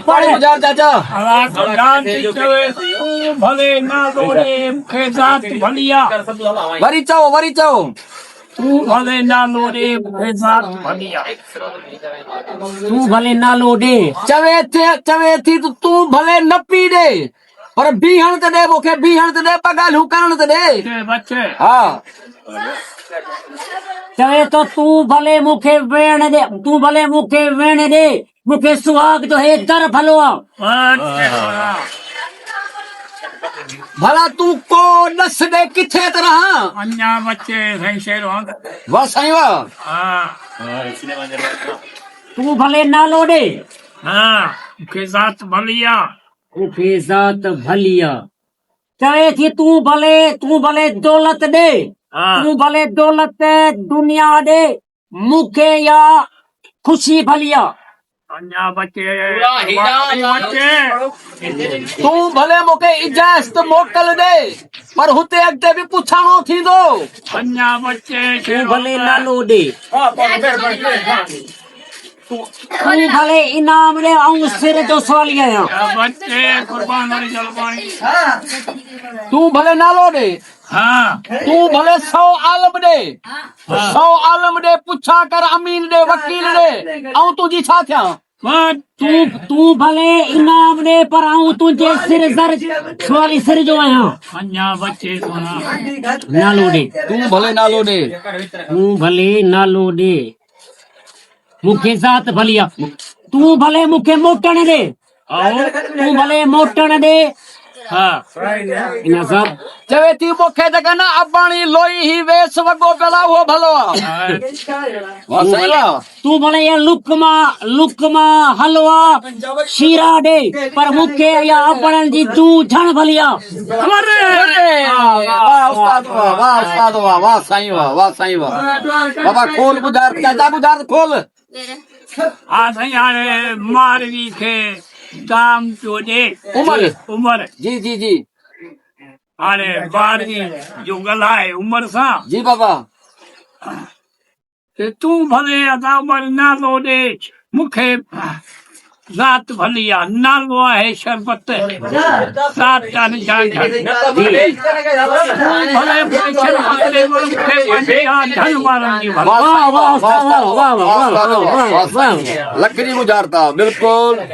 पाणी गुजार चाचा भले ना लोड़े मुखे जात भलिया वरी चओ तू भले ना लोड़े मुखे जात भलिया तू भले ना लोडे चवे थी तू भले न पी दे पर बीहण ते दे मूंखे बीहण ते दे पगालू करण ते दे बच्चे हा चवे तो तू भले मुखे वेण दे मुखे सुहाग जो है दर भलो भला तू को नस दे किथे तरह अन्या बच्चे सही शेर वाह साईं वाह हाँ तू भले ना लोडे हाँ मुखे जात भलिया मुखे जात भलिया चवे थी तू भले दौलत दे हाँ तू भले दौलत दुनिया दे मुखे या खुशी भलिया अन्या बच्चे तू भले मूंखे इजाज़त मोकल दे पर हुते अॻिते बि पुछाणो थींदो अन्या बच्चे तू भले ना लोडे तू भले इनाम दे आऊं सिर जो सवाली आया बच्चे कुर्बान वाली जलपानी तू भले नालो दे हाँ तू भले 100 आलम दे 100 आलम दे पुछा कर अमीन दे वकील दे ऐं तुंहिंजी छा थियां तू भले इनाम दे पर आऊं तुझे सिर सर सवाली सिर जो आया अन्या बच्चे सोना ना लोडे तू भले नालो दे तू भले ना लोडे मुखे जात भलिया तू भले मुखे मोटण दे तू भले मोटण दे हाँ इन सब चवे थी मूंखे जॻह न अबाणी लोई ही वेस वॻो पियल आहे उहो भलो आहे वाह साईं वाह तू भले ये लुकमा हलवा शीरा दे पर मुखे या अपनन जी तू झण भलिया हमारे वाह उस्ताद वाह वाह साईं वाह बाबा खोल ॿुधार चाचा ॿुधार खोल हाँ सही हाणे मारवी खे दाम पियो ॾे उमर जी हाणे ॿारवी जो ॻाल्हाए उमर सां जी बाबा तूं भले अदा उमर नालो ॾे मूंखे ज़ात भली आहे नालो आहे शरबत ज़ात का निशान भले शरबत ॾे मूंखे धन वारनि जी लकड़ी गुजारता बिल्कुल